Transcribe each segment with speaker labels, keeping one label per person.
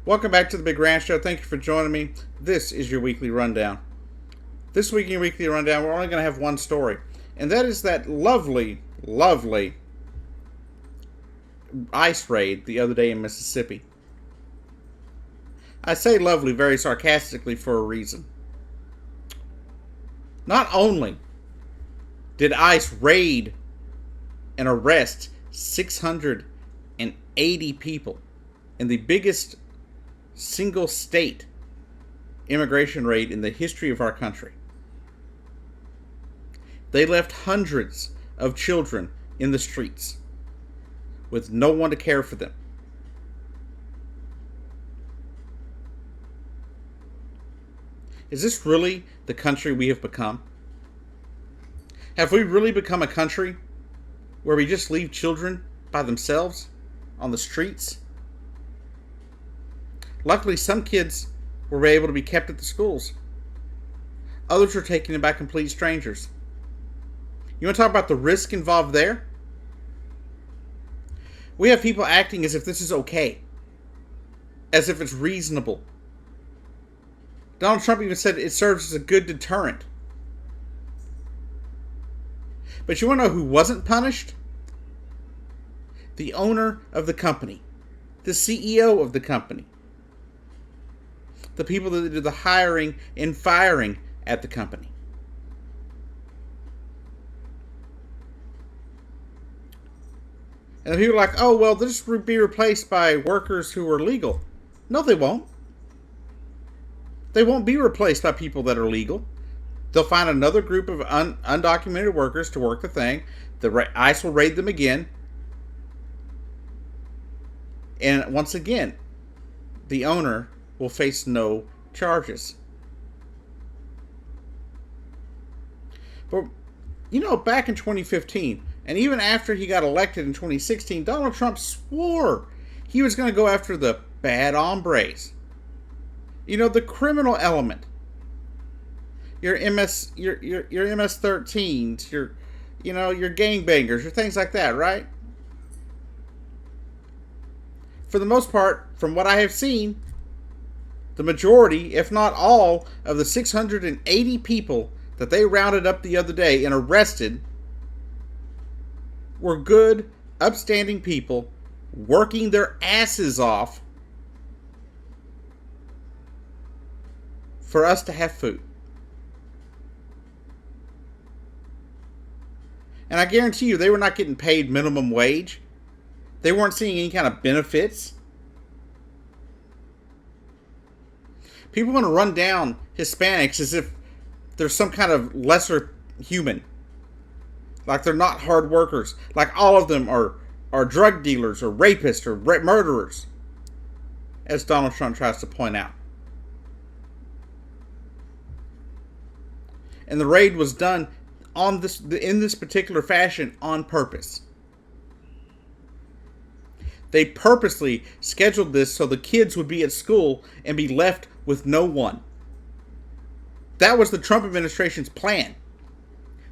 Speaker 1: Welcome back to the Big Ranch Show. Thank you for joining me. This is your weekly rundown. This week in your weekly rundown, we're only going to have one story, and that is that lovely, lovely ICE raid the other day in Mississippi. I say lovely very sarcastically for a reason. Not only did ICE raid and arrest 680 people in the biggest single state immigration raid in the history of our country. They left hundreds of children in the streets with no one to care for them. Is this really the country we have become? Have we really become a country where we just leave children by themselves on the streets? Luckily, some kids were able to be kept at the schools. Others were taken by complete strangers. You want to talk about the risk involved there? We have people acting as if this is okay, as if it's reasonable. Donald Trump even said it serves as a good deterrent. But you want to know who wasn't punished? The owner of the company, the CEO of the company, the people that do the hiring and firing at the company. And the people are like, oh, well, they'll just be replaced by workers who are legal. No, they won't. They won't be replaced by people that are legal. They'll find another group of undocumented workers to work the thing. The ICE will raid them again. And once again, the owner will face no charges. But, back in 2015, and even after he got elected in 2016, Donald Trump swore he was going to go after the bad hombres. The criminal element. Your MS-13s, your gangbangers, your things like that, right? For the most part, from what I have seen, the majority, if not all, of the 680 people that they rounded up the other day and arrested were good, upstanding people working their asses off for us to have food. And I guarantee you, they were not getting paid minimum wage. They weren't seeing any kind of benefits. People want to run down Hispanics as if they're some kind of lesser human. Like they're not hard workers. Like all of them are drug dealers or rapists or murderers. As Donald Trump tries to point out. And the raid was done in this particular fashion on purpose. They purposely scheduled this so the kids would be at school and be left with no one. That was the Trump administration's plan.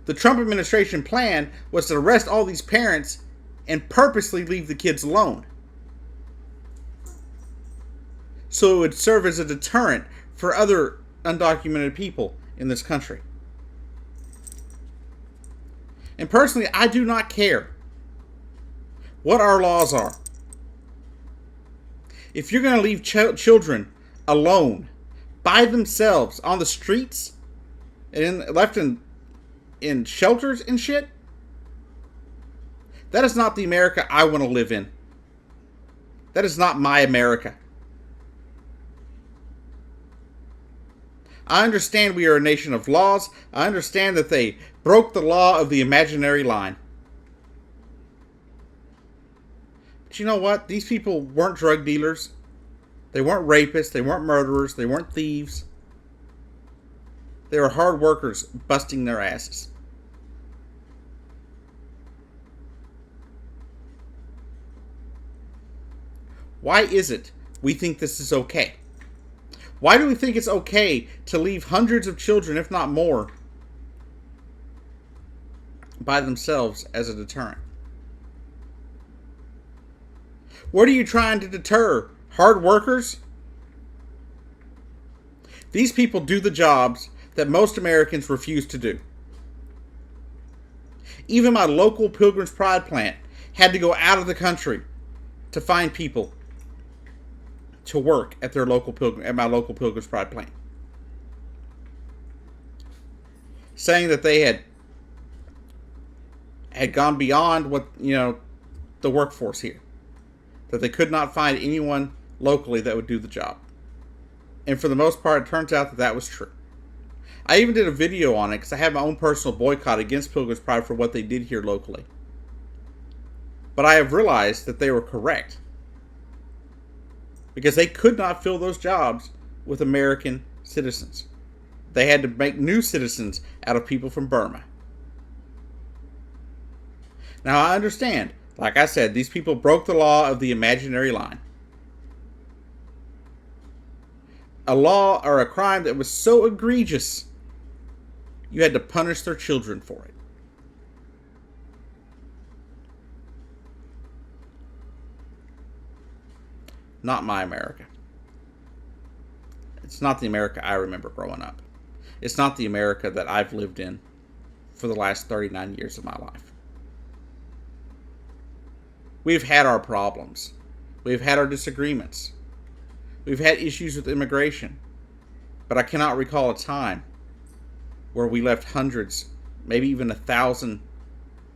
Speaker 1: The Trump administration plan was to arrest all these parents and purposely leave the kids alone. So it would serve as a deterrent for other undocumented people in this country. And personally, I do not care what our laws are. If you're going to leave children alone, by themselves, on the streets, and left in shelters and shit, that is not the America I want to live in. That is not my America. I understand we are a nation of laws. I understand that they broke the law of the imaginary line. But you know what? These people weren't drug dealers. They weren't rapists. They weren't murderers. They weren't thieves. They were hard workers busting their asses. Why is it we think this is okay? Why do we think it's okay to leave hundreds of children, if not more, by themselves as a deterrent? What are you trying to deter? Hard workers These people do the jobs that most Americans refuse to do. Even my local Pilgrim's Pride plant had to go out of the country to find people to work at my local Pilgrim's Pride plant, saying that they had gone beyond what the workforce here, that they could not find anyone locally that would do the job. And for the most part, it turns out that that was true. I even did a video on it because I have my own personal boycott against Pilgrim's Pride for what they did here locally. But I have realized that they were correct, because they could not fill those jobs with American citizens. They had to make new citizens out of people from Burma. Now, I understand. Like I said, these people broke the law of the imaginary line. A law or a crime that was so egregious, you had to punish their children for it. Not my America. It's not the America I remember growing up. It's not the America that I've lived in for the last 39 years of my life. We've had our problems. We've had our disagreements. We've had issues with immigration. But I cannot recall a time where we left hundreds, maybe even 1,000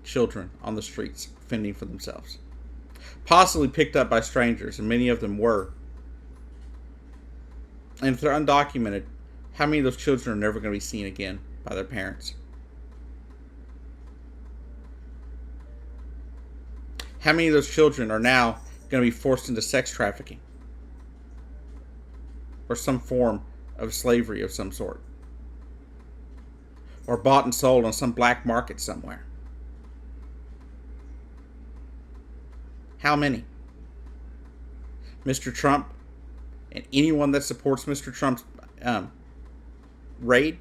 Speaker 1: children on the streets fending for themselves. Possibly picked up by strangers, and many of them were. And if they're undocumented, how many of those children are never going to be seen again by their parents? How many of those children are now going to be forced into sex trafficking or some form of slavery of some sort, or bought and sold on some black market somewhere? How many? Mr. Trump and anyone that supports Mr. Trump's raid,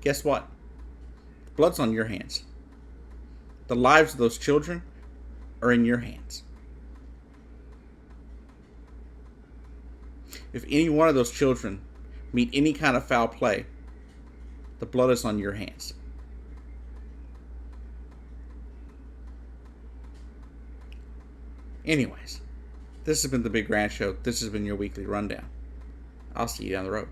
Speaker 1: guess what? Blood's on your hands. The lives of those children are in your hands. If any one of those children meet any kind of foul play, the blood is on your hands. Anyways, this has been the Big Ranch Show. This has been your weekly rundown. I'll see you down the road.